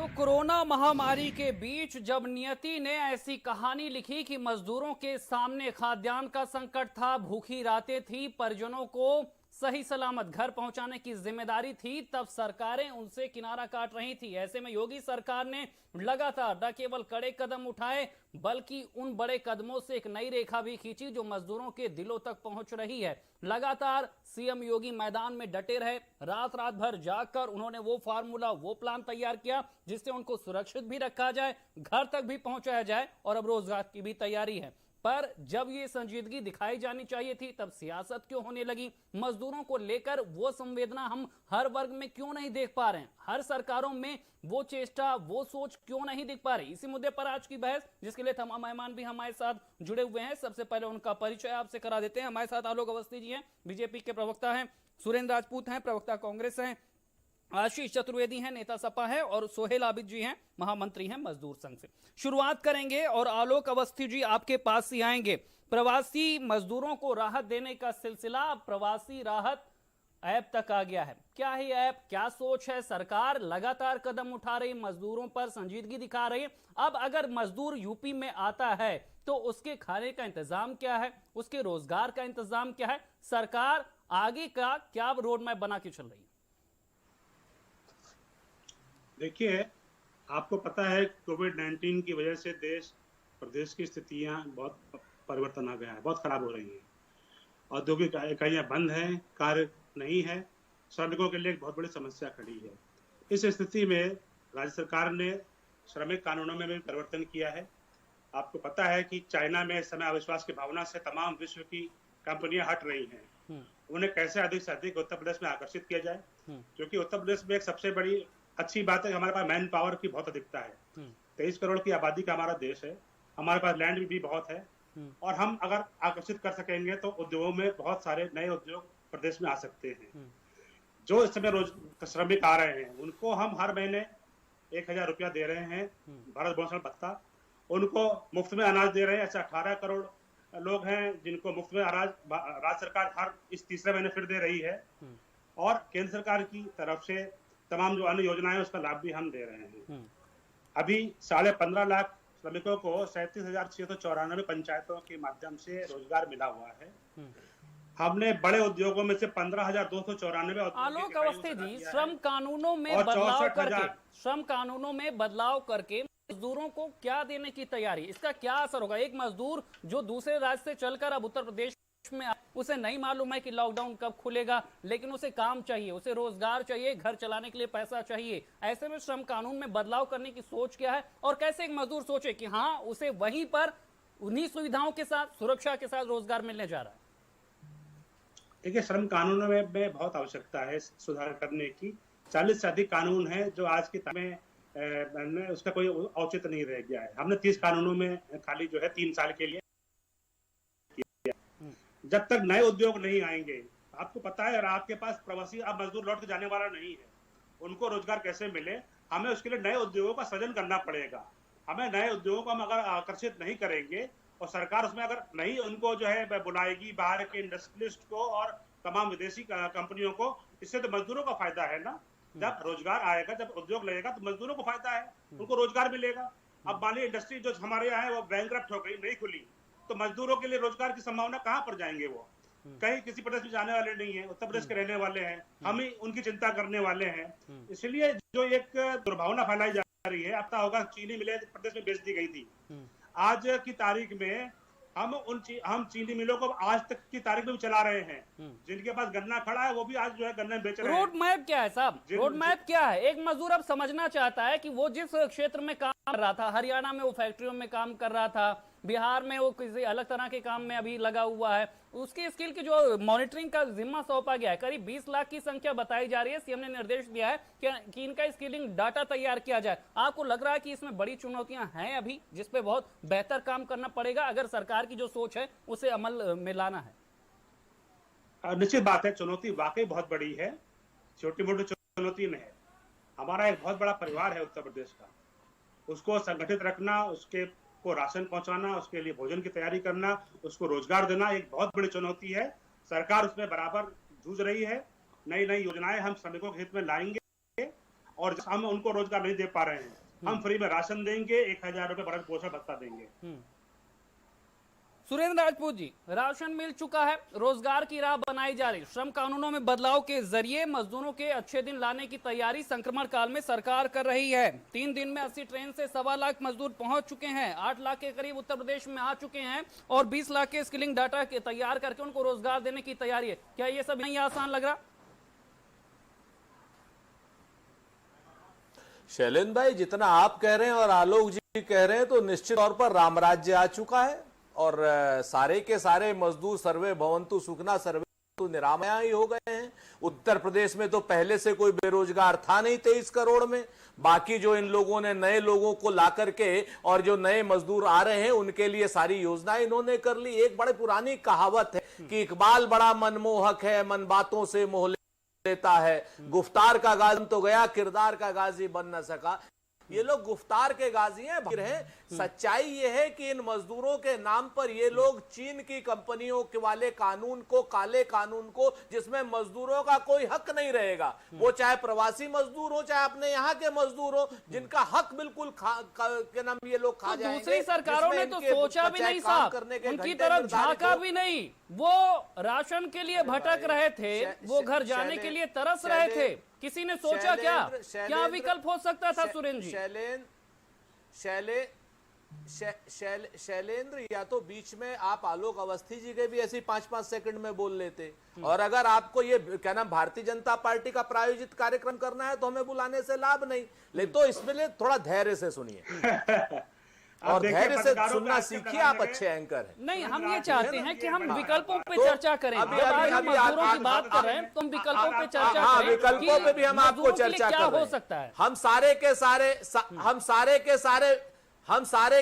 तो कोरोना महामारी के बीच जब नियति ने ऐसी कहानी लिखी कि मजदूरों के सामने खाद्यान्न का संकट था, भूखी रातें थी, परिजनों को सही सलामत घर पहुंचाने की जिम्मेदारी थी, तब सरकारें उनसे किनारा काट रही थी। ऐसे में योगी सरकार ने लगातार न केवल कड़े कदम उठाए बल्कि उन बड़े कदमों से एक नई रेखा भी खींची जो मजदूरों के दिलों तक पहुंच रही है। लगातार सीएम योगी मैदान में डटे रहे, रात रात भर जागकर उन्होंने वो फार्मूला, वो प्लान तैयार किया जिससे उनको सुरक्षित भी रखा जाए, घर तक भी पहुंचाया जाए और अब रोजगार की भी तैयारी है। पर जब ये संजीदगी दिखाई जानी चाहिए थी तब सियासत क्यों होने लगी? मजदूरों को लेकर वो संवेदना हम हर वर्ग में क्यों नहीं देख पा रहे हैं? हर सरकारों में वो चेष्टा, वो सोच क्यों नहीं दिख पा रही? इसी मुद्दे पर आज की बहस, जिसके लिए तमाम मेहमान भी हमारे साथ जुड़े हुए हैं। सबसे पहले उनका परिचय आपसे करा देते हैं। हमारे साथ आलोक अवस्थी जी हैं, बीजेपी के प्रवक्ता हैं, सुरेंद्र राजपूत हैं, प्रवक्ता कांग्रेस हैं, आशीष चतुर्वेदी हैं, नेता सपा है, और सोहेल आबिद जी हैं, महामंत्री हैं मजदूर संघ से। शुरुआत करेंगे और आलोक अवस्थी जी आपके पास ही आएंगे। प्रवासी मजदूरों को राहत देने का सिलसिला प्रवासी राहत ऐप तक आ गया है। क्या है ऐप, क्या सोच है? सरकार लगातार कदम उठा रही, मजदूरों पर संजीदगी दिखा रही है। अब अगर मजदूर यूपी में आता है तो उसके खाने का इंतजाम क्या है, उसके रोजगार का इंतजाम क्या है? सरकार आगे का क्या रोड मैप बना के चल रही है? देखिए, आपको पता है कोविड-19 की वजह से देश प्रदेश की स्थितियां बहुत परिवर्तन आ गया है, बहुत खराब हो रही हैं। औद्योगिक इकाइयां बंद हैं, कार्य नहीं है, श्रमिकों के लिए एक बहुत बड़ी समस्या खड़ी है। इस स्थिति में राज्य सरकार ने श्रमिक कानूनों में भी परिवर्तन किया है। आपको पता है कि चाइना में इस समय अविश्वास की भावना से तमाम विश्व की कंपनियां हट रही हैं। उन्हें कैसे अधिक से अधिक उत्तर प्रदेश में आकर्षित किया जाए, क्योंकि उत्तर प्रदेश में एक सबसे बड़ी अच्छी बात है कि हमारे पास मैन पावर की बहुत अधिकता है। 23 करोड़ की आबादी का हमारा देश है, हमारे पास लैंड भी बहुत है, और हम अगर आकर्षित कर सकेंगे तो उद्योगों में बहुत सारे नए उद्योग प्रदेश में आ सकते हैं। जो इस समय रोज श्रमिक आ रहे हैं उनको हम हर महीने 1000 रुपया दे रहे हैं, भारत भूषण भत्ता। उनको मुफ्त में अनाज दे रहे हैं। ऐसे 18 करोड़ लोग हैं जिनको मुफ्त में अनाज राज्य सरकार हर इस तीसरे महीने फिर दे रही है, और केंद्र सरकार की तरफ से तमाम जो अन्य योजनाएं उसका लाभ भी हम दे रहे हैं। अभी 15.5 लाख श्रमिकों को 37,694 पंचायतों के माध्यम से रोजगार मिला हुआ है। हमने बड़े उद्योगों में से 15,294 आलोक अवस्थी जी, श्रम कानूनों में बदलाव करके मजदूरों को क्या देने की तैयारी? इसका क्या असर होगा? एक मजदूर जो दूसरे राज्य से चलकर अब उत्तर प्रदेश में, उसे नहीं मालूम है कि लॉकडाउन कब खुलेगा, लेकिन उसे काम चाहिए, उसे रोजगार चाहिए, घर चलाने के लिए पैसा चाहिए। ऐसे में श्रम कानून में बदलाव करने की सोच क्या है, और कैसे एक मजदूर सोचे कि हाँ, उसे वहीं पर उन्हीं सुविधाओं के साथ, सुरक्षा के साथ रोजगार मिलने जा रहा है? देखिए, श्रम कानूनों में बहुत आवश्यकता है सुधार करने की। 40 से अधिक कानून है जो आज की तारीख में उसका कोई औचित्य नहीं रह गया है। हमने 30 कानूनों में खाली जो है 3 साल के लिए किया। जब तक नए उद्योग नहीं आएंगे, आपको पता है, और आपके पास प्रवासी अब मजदूर लौट के जाने वाला नहीं है, उनको रोजगार कैसे मिले? हमें उसके लिए नए उद्योगों का सृजन करना पड़ेगा। हमें नए उद्योगों को हम अगर आकर्षित नहीं करेंगे और सरकार उसमें अगर नहीं उनको जो है बुलाएगी, बाहर के इंडस्ट्रियलिस्ट को और तमाम विदेशी कंपनियों को, इससे तो मजदूरों का फायदा है ना। जब रोजगार आएगा, जब उद्योग लगेगा तो मजदूरों को फायदा है, उनको रोजगार मिलेगा। अब मान लीजिए इंडस्ट्री जो हमारे यहाँ है वो बैंकरप्ट हो गई, नहीं खुली, तो मजदूरों के लिए रोजगार की संभावना कहाँ पर जाएंगे? वो कहीं किसी प्रदेश में जाने वाले नहीं है, उत्तर प्रदेश के रहने वाले हैं, हम ही उनकी चिंता करने वाले हैं। इसलिए जो एक दुर्भावना फैलाई जा रही है, अब होगा चीनी मिलें प्रदेश में बेच दी गई थी, आज की तारीख में हम चीनी मिलों को आज तक की तारीख में भी चला रहे हैं। जिनके पास गन्ना खड़ा है वो भी आज जो है गन्ना बेच रहे हैं। रोड मैप क्या है साहब? रोड मैप क्या है? एक मजदूर अब समझना चाहता है कि वो जिस क्षेत्र में काम कर रहा था, हरियाणा में वो फैक्ट्रियों में काम कर रहा था, बिहार में वो किसी अलग तरह के काम में अभी लगा हुआ है, उसकी स्किल की जो मॉनिटरिंग का जिम्मा सौंपा गया है, करीब 20 लाख की संख्या बताई जा रही है। सीएम ने निर्देश दिया है कि इनका स्किलिंग डाटा तैयार किया जाए। आपको लग रहा है कि इसमें बड़ी चुनौतियां हैं अभी, जिसपे बहुत बेहतर काम करना पड़ेगा अगर सरकार की जो सोच है उसे अमल में लाना है? निश्चित बात है, चुनौती वाकई बहुत बड़ी है, छोटी मोटी चुनौती नहीं है। हमारा एक बहुत बड़ा परिवार है उत्तर प्रदेश का, उसको संगठित रखना, उसके को राशन पहुंचाना, उसके लिए भोजन की तैयारी करना, उसको रोजगार देना एक बहुत बड़ी चुनौती है। सरकार उसमें बराबर जूझ रही है। नई नई योजनाएं हम श्रमिकों के हित में लाएंगे और हम उनको रोजगार नहीं दे पा रहे हैं, हम फ्री में राशन देंगे, 1000 रुपए भरण पोषण भत्ता देंगे। सुरेंद्र राजपूत जी, राशन मिल चुका है, रोजगार की राह बनाई जा रही, श्रम कानूनों में बदलाव के जरिए मजदूरों के अच्छे दिन लाने की तैयारी संक्रमण काल में सरकार कर रही है। 3 दिन में 80 ट्रेन से 1.25 लाख मजदूर पहुंच चुके हैं, 8 लाख के करीब उत्तर प्रदेश में आ चुके हैं और 20 लाख के स्किलिंग डाटा के तैयार करके उनको रोजगार देने की तैयारी है। क्या ये सब नहीं आसान लग रहा? शैलेंद्र भाई, जितना आप कह रहे हैं और आलोक जी कह रहे हैं तो निश्चित तौर पर रामराज्य आ चुका है और सारे के सारे मजदूर सर्वे भवंतु सुखना सर्वे तो निरामया ही हो गए हैं। उत्तर प्रदेश में तो पहले से कोई बेरोजगार था नहीं 23 करोड़ में। बाकी जो इन लोगों ने नए लोगों को ला करके और जो नए मजदूर आ रहे हैं उनके लिए सारी योजनाएं इन्होंने कर ली। एक बड़ी पुरानी कहावत है कि इकबाल बड़ा मनमोहक है, मन बातों से मोह लेता है, गुफ्तार का गाजी तो गया, किरदार का गाजी बन न सका। ये लोग गुफ्तार के गाजी हैं। सच्चाई ये है कि इन मजदूरों के नाम पर ये लोग चीन की कंपनियों के वाले कानून को, काले कानून को, जिसमें मजदूरों का कोई हक नहीं रहेगा, वो चाहे प्रवासी मजदूर हो चाहे अपने यहाँ के मजदूर हो, जिनका हक बिल्कुल के नाम ये लोग खा जाएंगे। दूसरी सरकारों ने तो सोचा भी नहीं साहब, उनकी तरफ झांका भी नहीं। वो राशन के लिए भटक रहे थे, वो घर जाने के लिए तरस रहे थे। किसी ने सोचा क्या विकल्प हो सकता था? सुरेंद्र जी, शैलेंद्र, या तो बीच में आप आलोक अवस्थी जी के भी ऐसे 5-5 सेकंड में बोल लेते, और अगर आपको ये क्या नाम भारतीय जनता पार्टी का प्रायोजित कार्यक्रम करना है तो हमें बुलाने से लाभ नहीं, ले तो इसमें थोड़ा धैर्य से सुनिए और धैर्य से सुनना सीखिए। आप अच्छे एंकर हैं। नहीं, हम ये चाहते हैं कि हम विकल्पों पे चर्चा करें। जब आज हम मजदूरों की बात कर रहे हैं तो हम विकल्पों पे चर्चा करें। विकल्पों पे भी हम आपको चर्चा कर रहे हैं। हो सकता है हम सारे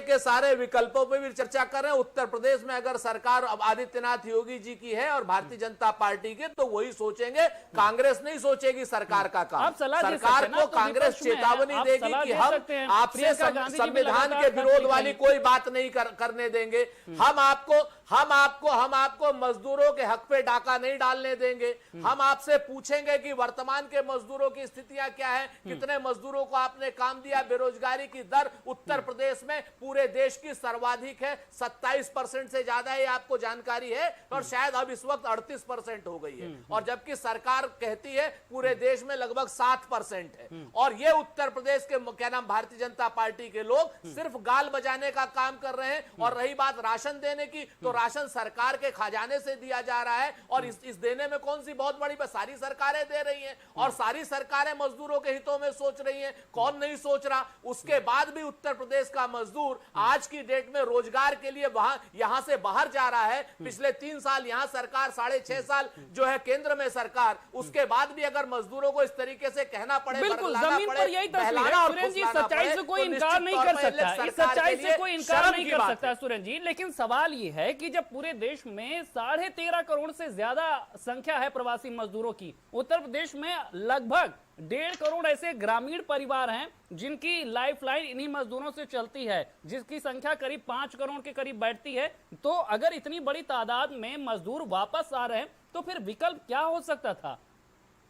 के सारे विकल्पों पे भी चर्चा कर रहे हैं। उत्तर प्रदेश में अगर सरकार अब आदित्यनाथ योगी जी की है और भारतीय जनता पार्टी के, तो वही सोचेंगे, कांग्रेस नहीं सोचेगी सरकार का काम। सरकार को कांग्रेस चेतावनी देगी कि हम आपसे संविधान के विरोध वाली कोई बात नहीं करने देंगे। हम आपको मजदूरों के हक पे डाका नहीं डालने देंगे। हम आपसे पूछेंगे कि वर्तमान के मजदूरों की स्थितियां क्या है, कितने मजदूरों को आपने काम दिया। बेरोजगारी की दर उत्तर प्रदेश में पूरे देश की सर्वाधिक है, 27% से ज्यादा है, आपको जानकारी है, और शायद अब इस वक्त 38% हो गई है, और जबकि सरकार कहती है पूरे देश में लगभग 7% है। और ये उत्तर प्रदेश के क्या नाम भारतीय जनता पार्टी के लोग सिर्फ गाल बजाने का काम कर रहे हैं। और रही बात राशन देने की, तो राशन सरकार के खजाने से दिया जा रहा है, और इस देने में कौन सी बहुत बड़ी बात, सारी सरकारें दे रही हैं, और सारी सरकारें मजदूरों के हितों में सोच रही हैं। कौन नहीं सोच रहा? उसके बाद भी उत्तर प्रदेश का मजदूर आज की डेट में रोजगार के लिए यहां से बाहर जा रहा है। पिछले 3 साल यहां सरकार, 6.5 साल जो है केंद्र में सरकार, उसके बाद भी अगर मजदूरों को इस तरीके से कहना पड़े, बिल्कुल जमीन पर यही तस्वीर है सुरेंद्र जी। सच्चाई से कोई इनकार नहीं कर सकता, इस सच्चाई से कोई इनकार नहीं कर सकता सुरेंद्र जी। लेकिन सवाल ये है कि जब पूरे देश में 13.5 करोड़ से ज्यादा संख्या है प्रवासी मजदूरों की, उत्तर प्रदेश में लगभग 1.5 करोड़ ऐसे ग्रामीण परिवार हैं जिनकी लाइफलाइन इन्हीं मजदूरों से चलती है, जिसकी संख्या करीब 5 करोड़ के करीब बैठती है। तो अगर इतनी बड़ी तादाद में मजदूर वापस आ रहे हैं तो फिर विकल्प क्या हो सकता था?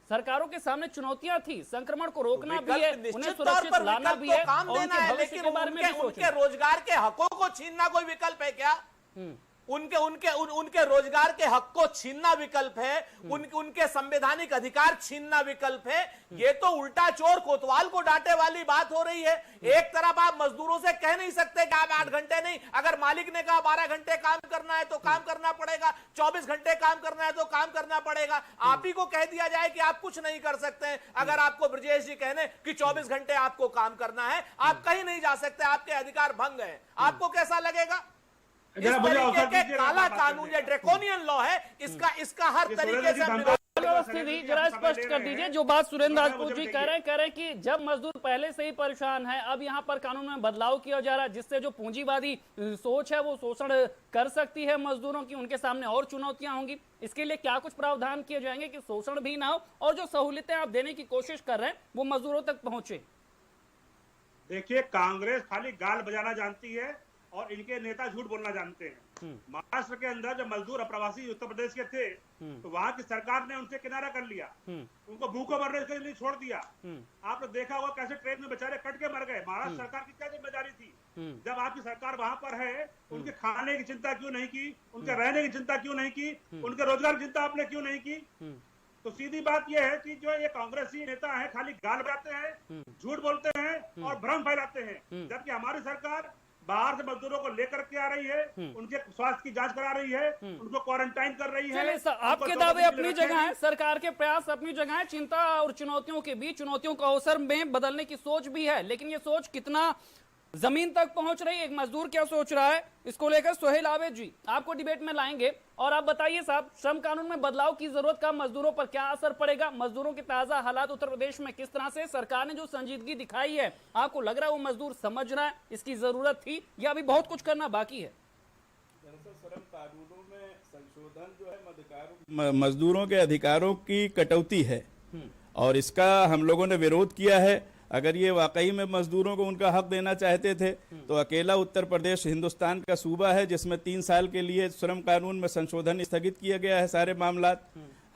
सरकारों के सामने चुनौतियां थी, संक्रमण को रोकना भी है, उन्हें सुरक्षित लाना भी है, काम देना है, लेकिन उनके रोजगार के हकों को छीनना कोई विकल्प है क्या? उनके रोजगार के हक को छीनना विकल्प है? उनके संवैधानिक अधिकार छीनना विकल्प है? ये तो उल्टा चोर कोतवाल को डांटे वाली बात हो रही है। एक तरफ आप मजदूरों से कह नहीं सकते कि आप 8 घंटे नहीं, अगर मालिक ने कहा 12 घंटे काम करना है तो काम करना पड़ेगा, 24 घंटे काम करना है तो काम करना पड़ेगा। आप ही को कह दिया जाए कि आप कुछ नहीं कर सकते हैं। अगर आपको ब्रजेश जी कहने कि 24 घंटे आपको काम करना है, आप कहीं नहीं जा सकते, आपके अधिकार भंग है, आपको कैसा लगेगा? इस तरीके के काला कानून या ड्रैकोनियन लॉ है, इसका हर तरीके से स्थिति जरा स्पष्ट कर दीजिए। जो बात सुरेंद्र राजपूत जी कह रहे हैं कि जब मजदूर पहले से ही परेशान है, अब यहाँ पर कानून में बदलाव किया जा रहा है जिससे जो पूंजीवादी सोच है वो शोषण कर सकती है मजदूरों की, उनके सामने और चुनौतियां होंगी। इसके लिए क्या कुछ प्रावधान किए जाएंगे कि शोषण भी ना हो और जो सहूलियतें आप देने की कोशिश कर रहे हैं वो मजदूरों तक पहुंचे? देखिए, कांग्रेस खाली गाल बजाना जानती है और इनके नेता झूठ बोलना जानते हैं। महाराष्ट्र के अंदर जब मजदूर अप्रवासी उत्तर प्रदेश के थे तो वहां की सरकार ने उनसे किनारा कर लिया, उनको भूखों मरने के लिए छोड़ दिया। आपने देखा होगा कैसे ट्रेन में बेचारे कट के मर गए। महाराष्ट्र सरकार की क्या जिम्मेदारी थी? जब आपकी सरकार वहां पर है, उनके खाने की चिंता क्यों नहीं की? उनके रहने की चिंता क्यों नहीं की? उनके रोजगार की चिंता आपने क्यों नहीं की? तो सीधी बात यह है कि जो ये कांग्रेसी नेता है खाली गाल बजाते हैं, झूठ बोलते हैं और भ्रम फैलाते हैं, जबकि हमारी सरकार बाहर से मजदूरों को लेकर के आ रही है, उनके स्वास्थ्य की जांच करा रही है, उनको क्वारंटाइन कर रही है। आपके दावे अपनी जगह है, सरकार के प्रयास अपनी जगह है, चिंता और चुनौतियों के बीच चुनौतियों को अवसर में बदलने की सोच भी है, लेकिन ये सोच कितना जमीन तक पहुंच रही है, एक मजदूर क्या सोच रहा है, इसको लेकर सोहेल आबिद जी आपको डिबेट में लाएंगे। और आप बताइए साहब, श्रम कानून में बदलाव की जरूरत का मजदूरों पर क्या असर पड़ेगा? मजदूरों के ताजा हालात उत्तर प्रदेश में किस तरह से सरकार ने जो संजीदगी दिखाई है, आपको लग रहा है वो मजदूर समझ रहा है इसकी जरूरत थी या अभी बहुत कुछ करना बाकी है? दरअसल श्रम कानूनों में संशोधन जो है मजदूरों के अधिकारों की कटौती है और इसका हम लोगों ने विरोध किया है। अगर ये वाकई में मजदूरों को उनका हक देना चाहते थे तो अकेला उत्तर प्रदेश हिंदुस्तान का सूबा है जिसमें 3 साल के लिए श्रम कानून में संशोधन स्थगित किया गया है सारे मामलात।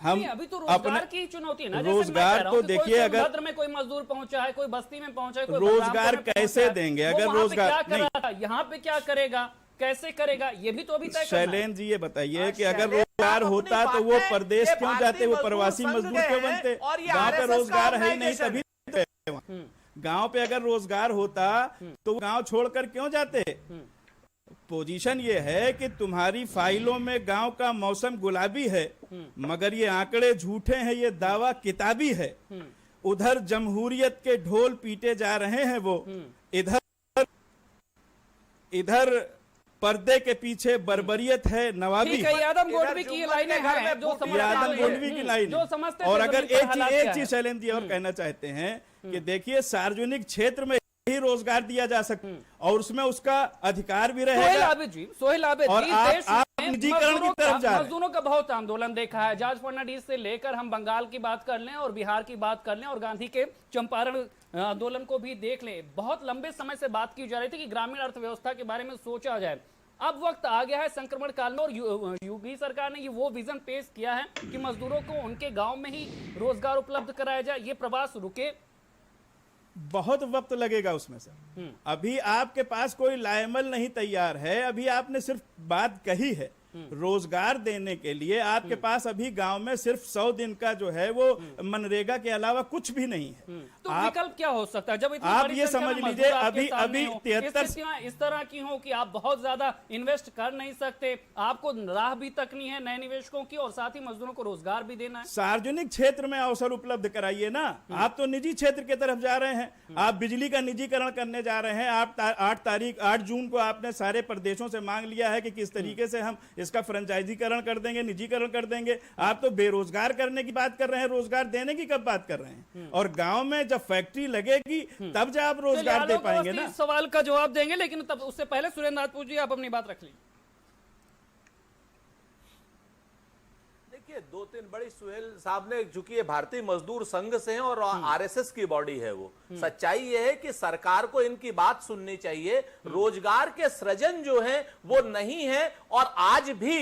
हम अभी तो रोजगार की चुनौती है ना, रोजगार तो देखिए, अगर में कोई मजदूर पहुंचा है, कोई बस्ती में पहुंचा है, कोई रोजगार कैसे देंगे? अगर रोजगार नहीं, यहाँ पे क्या करेगा, कैसे करेगा, ये भी तो अभी तय करना है। शैलेंद्र जी ये बताइए कि अगर रोजगार होता तो वो प्रदेश क्यों जाते, वो प्रवासी मजदूर क्यों बनते? गाँव पे रोजगार है ही नहीं, तभी गांव पे अगर रोजगार होता तो गांव छोड़कर क्यों जाते? पोजीशन ये है कि तुम्हारी फाइलों में गांव का मौसम गुलाबी है, मगर ये आंकड़े झूठे हैं, ये दावा किताबी है। उधर जमहूरियत के ढोल पीटे जा रहे हैं वो, इधर पर्दे के पीछे बर्बरियत है, नवाबी। आदम गोडवी की लाइनें हैं जो आदम गोडवी की लाइन जो समझते। और अगर एक चीज शैलेंद्र जी और कहना चाहते हैं कि देखिए सार्वजनिक क्षेत्र में ही रोजगार दिया जा सकता और उसमें उसका अधिकार भी रहेगा। सोहेल आबिद और आप निजीकरण की तरफ जा रहे हैं। मजदूरों का बहुत आंदोलन देखा है, जॉर्ज फर्नांडिस से लेकर हम बंगाल की बात कर लें और बिहार की बात कर लें और गांधी के चंपारण आंदोलन को भी देख लें। बहुत लंबे समय से बात की जा रही थी कि ग्रामीण अर्थव्यवस्था के बारे में सोचा जाए। अब वक्त आ गया है संक्रमण काल में और योगी सरकार ने ये वो विजन पेश किया है कि मजदूरों को उनके गांव में ही रोजगार उपलब्ध कराया जाए, ये प्रवास रुके। बहुत वक्त लगेगा उसमें सर। अभी आपके पास कोई लाएमल नहीं तैयार है, अभी आपने सिर्फ बात कही है। रोजगार देने के लिए आपके पास अभी गांव में सिर्फ 100 दिन का जो है वो मनरेगा के अलावा कुछ भी नहीं है। तो विकल्प क्या हो सकता है? जब आप ये समझ लीजिए अभी 73 इस तरह की हो कि आप बहुत ज्यादा इन्वेस्ट कर नहीं सकते, आपको राह भी तकनी है नए निवेशकों की और साथ ही मजदूरों को रोजगार भी देना है। सार्वजनिक क्षेत्र में अवसर उपलब्ध कराइए ना। आप तो निजी क्षेत्र की तरफ जा रहे हैं, आप बिजली का निजीकरण करने जा रहे हैं। आप 8 जून को आपने सारे प्रदेशों से मांग लिया है कि किस तरीके से हम इसका फ्रेंचाइजीकरण कर देंगे, निजीकरण कर देंगे। आप तो बेरोजगार करने की बात कर रहे हैं, रोजगार देने की कब बात कर रहे हैं? और गांव में जब फैक्ट्री लगेगी तब जब आप रोजगार दे पाएंगे ना। सवाल का जवाब देंगे, लेकिन तब उससे पहले सुरेंद्र राजपूत जी आप अपनी बात रख लीजिए। देखिए 2-3 बड़ी सुहेल साहब ने, चूंकि ये भारतीय मजदूर संघ से हैं और आरएसएस की बॉडी है वो, सच्चाई ये है कि सरकार को इनकी बात सुननी चाहिए। रोजगार के सृजन जो है वो नहीं है और आज भी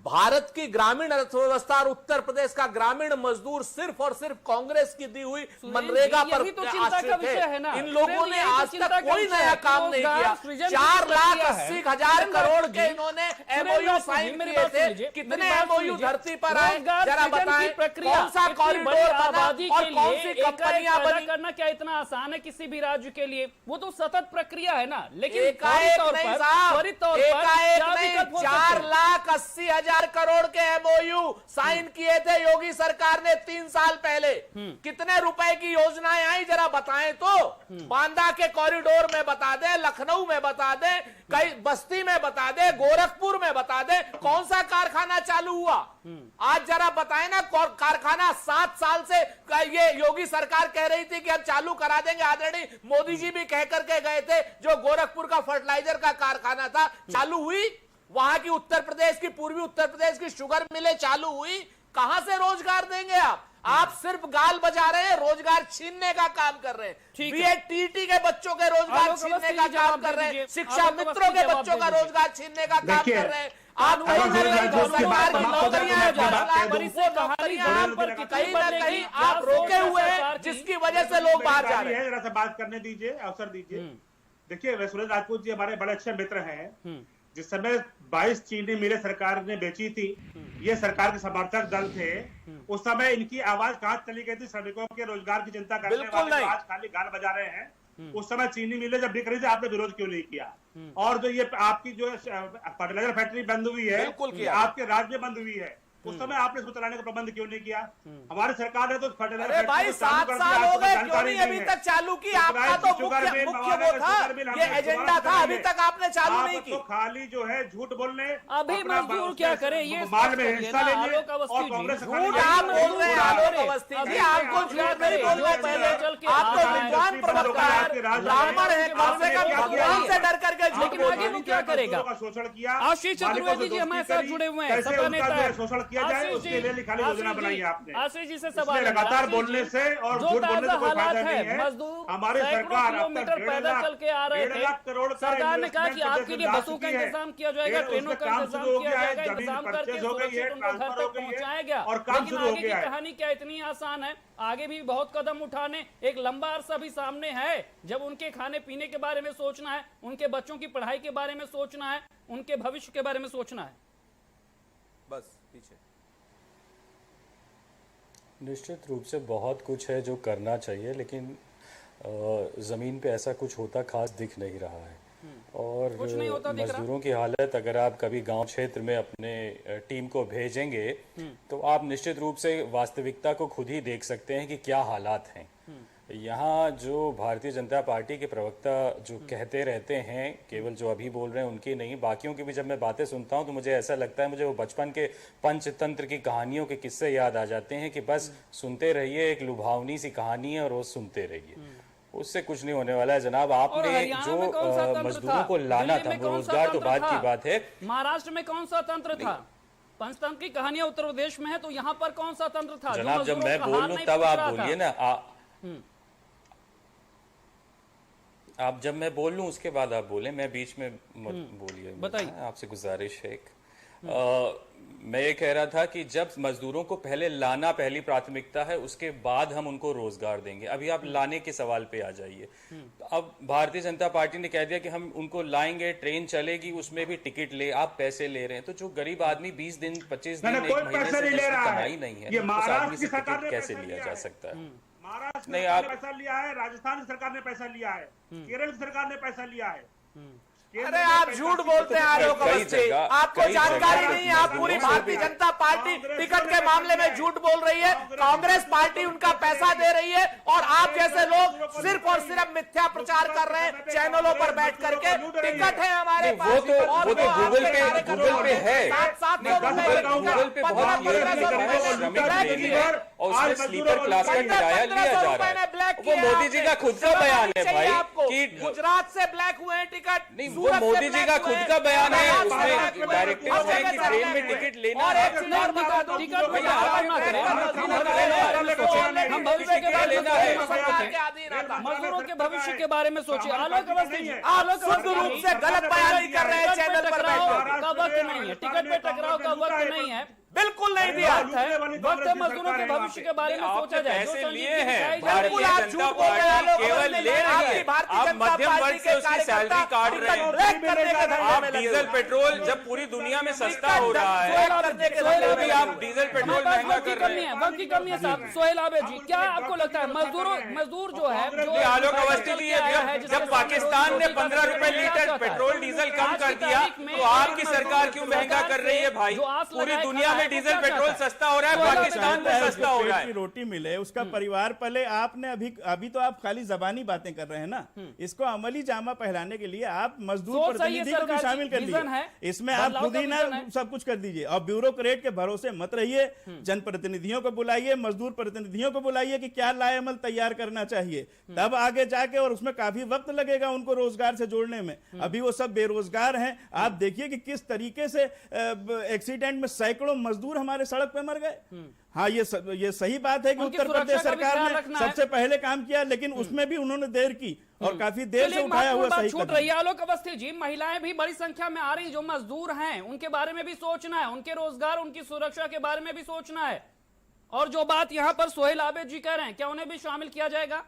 भारत की ग्रामीण अर्थव्यवस्था और उत्तर प्रदेश का ग्रामीण मजदूर सिर्फ और सिर्फ कांग्रेस की दी हुई मनरेगा पर आश्रित है। इन लोगों ने आज तक कोई नया काम नहीं किया। 4,80,000 करोड़ के इन्होंने एमओयू साइन किए थे। कितने एमओयू धरती पर आए जरा बताएं? कौन सा कॉरिडोर बना और कौन सी कंपनियां बनी? करना क्या इतना आसान है किसी भी राज्य के लिए? वो तो सतत प्रक्रिया है ना। लेकिन एकाएक नहीं साहब, एकाएक नहीं, 4,80,000 करोड़ के एमओयू साइन किए थे योगी सरकार ने 3 साल पहले। कितने रुपए की योजनाएं आई जरा बताएं तो? बांदा के कॉरिडोर में बता दे, लखनऊ में बता दे, कई बस्ती में बता दे, गोरखपुर में बता दे, कौन सा कारखाना चालू हुआ? आज जरा बताएं ना। कारखाना 7 साल से ये योगी सरकार कह रही थी कि हम चालू करा देंगे। आदरणीय मोदी जी भी कह करके गए थे। जो गोरखपुर का फर्टिलाइजर का कारखाना था चालू हुई? वहां की उत्तर प्रदेश की, पूर्वी उत्तर प्रदेश की शुगर मिलें चालू हुई? कहां से रोजगार देंगे आप? आप सिर्फ गाल बजा रहे हैं, रोजगार छीनने का काम कर रहे हैं। ठीक है। बीएड-टीटी के बच्चों के रोजगार आलोक छीनने अवस्थी का जवाब काम कर दे रहे हैं, दीजिए। शिक्षा आलोक मित्रों अवस्थी के जवाब बच्चों दे का दीजिए। रोजगार छीनने का काम देखिए, कर रहे हैं। आप अगर कहीं ना सुरेश कहीं जो राजपूत की सरकार की बात नौकरियां हैं, करें, बड़ी से नौकरियां हैं, पर कहीं ना कहीं आप रोके हुए हैं, जिसकी वजह से लोग बाहर जा रहे हैं। जरा सा बात करने दीजिए, अवसर दीजिए। देखिए, सुरेश राजपूत जी हमारे बड़े अच्छे मित्र हैं। जिस समय 22 चीनी मिलें सरकार ने बेची थी, ये सरकार के समर्थक दल थे। उस समय इनकी आवाज कहां चली गई थी? श्रमिकों के रोजगार की चिंता करने बिल्कुल वाले नहीं। जो आज खाली गाल बजा रहे हैं, उस समय चीनी मिलें जब बिक रही थी, आपने विरोध क्यों नहीं किया? और जो ये आपकी जो फर्टिलाइजर फैक्ट्री बंद हुई है, बिल्कुल किया। आपके राज्य में बंद हुई है, उस समय आपने इसको चलाने का प्रबंध क्यों नहीं किया? हमारी सरकार ने तो फर्टिलाइजर अरे भाई, 7 साल हो गए, क्यों नहीं अभी तक चालू की? आपका तो मुख्य वो था, ये एजेंडा था, अभी तक आपने चालू नहीं की। तो खाली जो है झूठ बोलने, अभी अपना मजदूर क्या करे, ये माल में स्पष्ट हिस्सा करिए ना, लेंगे आलोक अवस्थी और जी। कांग्रेस झूठ आप बोल रहे हैं आलोक अवस्थी जी, आपको झूठ नहीं बोलना चाहिए। आप तो विद्वान प्रवक्ता, ब्राह्मण है, कम से कम भगवान से डर करके झूठ लेकिन आगे वो क्या करेगा? शोषण किया। आशीष चतुर्वेदी जी हमारे साथ जुड़े हुए हैं, सपा नेता हैं। शोषण किया जाए, आशीष उसके लिए खाली योजना बनाई है आपने। आशीष जी से इसमें सवाल है। लगातार आशीष बोलने जी, से और जो झूठ बोलने से ताजा कोई हालात फायदा नहीं है, है। मजदूर हमारी सैकड़ों सरकार किलोमीटर पैदल चल के आ रहे 1.5 थे। लाख करोड़ का सरकार ने कहा कि इन्वेस्टमेंट आपके लिए प्रदेश में बसों का जा चुकी है। इंतजाम किया जाएगा, ट्रेनों का काम इंतजाम शुरू हो किया गया है, जाएगा, जमीन इंतजाम करके परचेज हो गई है, सुरक्षित उनको घर ट्रांसफर हो तक गई है पहुंचाया गया। और काम लेकिन शुरू हो आगे की गया है। कहानी क्या इतनी आसान है? आगे भी बहुत कदम उठाने, एक लंबा अरसा भी सामने है। जब उनके खाने पीने के बारे में सोचना है, उनके बच्चों की पढ़ाई के बारे में सोचना है, उनके भविष्य के बारे में सोचना है। बस पीछे निश्चित रूप से बहुत कुछ है जो करना चाहिए, लेकिन ज़मीन पे ऐसा कुछ होता खास दिख नहीं रहा है। और कुछ नहीं होता दिख रहा। मजदूरों की हालत, अगर आप कभी गांव क्षेत्र में अपने टीम को भेजेंगे तो आप निश्चित रूप से वास्तविकता को खुद ही देख सकते हैं कि क्या हालात हैं। यहाँ जो भारतीय जनता पार्टी के प्रवक्ता जो कहते रहते हैं, केवल जो अभी बोल रहे हैं उनकी नहीं, बाकियों की भी जब मैं बातें सुनता हूँ तो मुझे ऐसा लगता है, मुझे वो बचपन के पंचतंत्र की कहानियों के किस्से याद आ जाते हैं कि बस सुनते रहिए, एक लुभावनी सी कहानी है और रोज सुनते रहिए, उससे कुछ नहीं होने वाला है जनाब। आपने जो मजदूरों को लाना था, रोजगार तो बाद की बात है। महाराष्ट्र में कौन सा तंत्र था? पंचतंत्र की कहानियां उत्तर प्रदेश में है, तो यहाँ पर कौन सा तंत्र था? जनाब जब मैं बोल लूं तब आप बोलिए ना। आप जब मैं बोल लूं उसके बाद आप बोले, मैं बीच में मत बोलिए। बताइए। आपसे गुजारिश है मैं ये कह रहा था कि जब मजदूरों को पहले लाना पहली प्राथमिकता है, उसके बाद हम उनको रोजगार देंगे। अभी आप लाने के सवाल पे आ जाइए। अब भारतीय जनता पार्टी ने कह दिया कि हम उनको लाएंगे, ट्रेन चलेगी, उसमें भी टिकट ले, आप पैसे ले रहे हैं। तो जो गरीब आदमी 20 दिन 25 दिन एक महीने से कमाई नहीं है, उस आदमी से टिकट कैसे लिया जा सकता है? महाराष्ट्र नहीं, सरकार आप- ने पैसा लिया है, राजस्थान की सरकार ने पैसा लिया है, केरल की सरकार ने पैसा लिया है। अरे आप झूठ बोलते हैं आलोक कई अवस्थी, जगह- आपको कई जानकारी जगह नहीं है। आप पूरी भारतीय जनता पार्टी टिकट के मामले में झूठ बोल रही है। कांग्रेस पार्टी उनका पैसा दे रही है और आप जैसे लोग सिर्फ और सिर्फ मिथ्या प्रचार कर रहे हैं चैनलों पर बैठ करके। टिकट है हमारे नहीं, पास, वो तो आपके गूगल पे है। 700 गूगल पे बहुत क्लियर लिखा है, श्रमिक रेलवे और उसमें स्लीपर क्लास का किराया लिया जा रहा है। वो मोदी जी का खुद का बयान है भाई कि गुजरात से ब्लैक हुए हैं टिकट। नहीं, वो मोदी जी का खुद का बयान है, उसमें डायरेक्टिव है कि ट्रेन में टिकट लेना और है। एक चीज और बता दूं, टिकट में भैया, आप ना करें। हम भविष्य के बारे में लेना है। मजदूरों के भविष्य के बारे में सोचिए। आलोक अवस्थी जी, आप आलोक शुद्ध अवस्थी रूप जी, से गलत बयान कर रहे हैं टिकट पे चैनल पर टकराव बैठकर। का वक्त नहीं है, टिकट पे टकराव का वक्त नहीं है। बिल्कुल नहीं दिया। वक्त है मजदूरों के भविष्य के बारे में सोचा जाए। जो पैसे संजीव लिए जी हैं, दिखाई जा रही बिल्कुल है। आप भारतीय झूठ जनता बोल रहे हैं पार्टी आलोक केवल अवस्थी। ले रही आपकी है। भारतीय आप जनता मध्यम पार्टी वर्ग के से उसकी कार्यकर्ता सैलरी काट रहे टिकट हैं। ब्लैक करने के धंधे आप में लगे डीजल हुए हैं। पेट्रोल जब पूरी दुनिया में सस्ता हो रहा है, करने के धंधे में अभी लगे आप हुए हैं। डीजल पेट्रोल हमारे पास महंगा वक्त की कर रहे कमी हैं। है, वक्त की कमी है साहब। सोहेल आबे जी, क्या आपको लगता है मजदूर जो है, जो ये आलोक अवस्थी जी, जब पाकिस्तान ने 15 रुपए लीटर पेट्रोल डीजल कम कर दिया तो आपकी सरकार क्यों महंगा कर रही है भाई? पूरी दुनिया में डीजल पेट्रोल सस्ता हो रहा है, पाकिस्तान में सस्ता हो रहा पेट की है। रोटी मिले, उसका परिवार पले। आपने अभी तो आप खाली जबानी बातें कर रहे हैं ना, इसको अमली जामा पहनाने के लिए आप मजदूर सोच सही है, प्रतिनिधि को भी सरकार की शामिल कर विजन है, लीजिए। इसमें आप बदलाव खुद का ही ना विजन है। सब कुछ कर दीजिए और ब्यूरोक्रेट के भरोसे मत रहिए। जनप्रतिनिधियों को बुलाइए, मजदूर प्रतिनिधियों को बुलाइए कि क्या लाए अमल तैयार करना चाहिए, तब आगे जाके, और उसमें काफी वक्त लगेगा उनको रोजगार से जोड़ने में। अभी वो सब बेरोजगार हैं। आप देखिए कि किस तरीके से एक्सीडेंट में सैकड़ों मजदूर हमारे सड़क पे मर गए। हाँ, ये सही बात है कि उनकी उत्तर प्रदेश सुरक्षा का भी सरकार ख्याल ने रखना है। सबसे पहले काम किया, लेकिन उसमें भी उन्होंने देर की और काफी देर से उठाया हुआ सही छूट कदम। रही है। आलोक अवस्थी जी, महिलाएं भी बड़ी संख्या में आ रही, जो मजदूर हैं उनके बारे में भी सोचना है, उनके रोजगार उनकी सुरक्षा के बारे में भी सोचना है। और जो बात यहां पर सोहेल आबिद जी कह रहे हैं, क्या उन्हें भी शामिल किया जाएगा?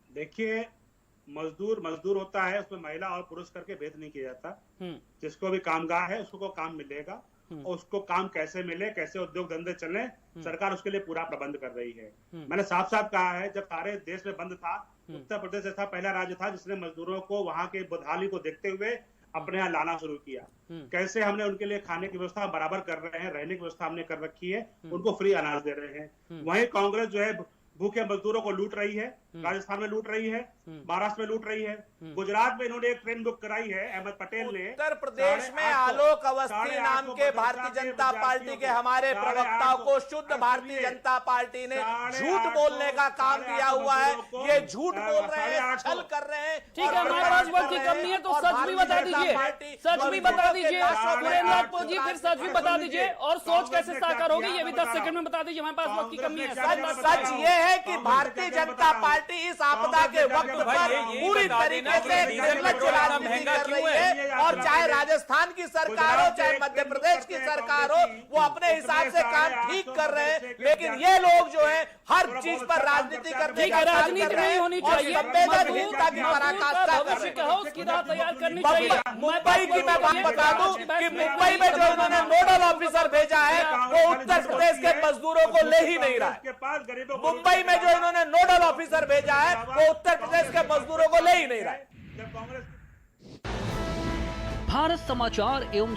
देखिए, मजदूर होता है, उसमें महिला और पुरुष करके भेद नहीं किया जाता। जिसको भी कामगार है उसको काम मिलेगा, और उसको काम कैसे मिले, कैसे उद्योग धंधे चले, सरकार उसके लिए पूरा प्रबंध कर रही है। मैंने साफ साफ कहा है, जब सारे देश में बंद था, उत्तर प्रदेश ऐसा पहला राज्य था जिसने मजदूरों को वहां के बदहाली को देखते हुए अपने यहाँ लाना शुरू किया। कैसे हमने उनके लिए खाने की व्यवस्था बराबर कर रहे हैं, रहने की व्यवस्था हमने कर रखी है, उनको फ्री अनाज दे रहे हैं। वहीं कांग्रेस जो है भूखे मजदूरों को लूट रही है, राजस्थान में लूट रही है, महाराष्ट्र में लूट रही है, गुजरात में इन्होंने एक ट्रेन बुक कराई है अहमद पटेल ने। उत्तर प्रदेश में आलोक अवस्थी नाम के भारतीय जनता पार्टी के हमारे प्रवक्ता को शुद्ध भारतीय जनता पार्टी ने झूठ बोलने का काम दिया हुआ है। ये झूठ बोल रहे हैं, छल कर रहे हैं। ठीक है, हमारे पास वक्त की कमी है, तो सच भी बता दीजिए, सच भी बता दीजिए सुरेंद्र जी, फिर सच भी बता दीजिए। और सोच कैसे साकार होगी ये भी 10 सेकंड में बता दीजिए, हमारे पास वक्त की कमी है। सच ये है कि भारतीय जनता पार्टी इस आपदा के वक्त पर पूरी तरीके से निर्लज्ज राजनीति कर रही है। और चाहे राजस्थान की सरकार हो, चाहे मध्य प्रदेश की सरकार हो, वो अपने हिसाब से काम ठीक कर रहे हैं। लेकिन ये लोग जो है हर चीज पर राजनीति करने का राजनीति नहीं होनी चाहिए, संवेदनशीलता की पराकाष्ठा कर रहे हैं। उसकी राह तैयार करनी चाहिए। मुंबई की मैं बात बता दूं कि मुंबई में जो इन्होंने नोडल ऑफिसर भेजा है वो उत्तर प्रदेश के मजदूरों को ले ही नहीं रहा है। मुंबई में जो इन्होंने नोडल ऑफिसर भेजा है वो उत्तर प्रदेश के मजदूरों को ले ही नहीं रहा है। भारत समाचार एवं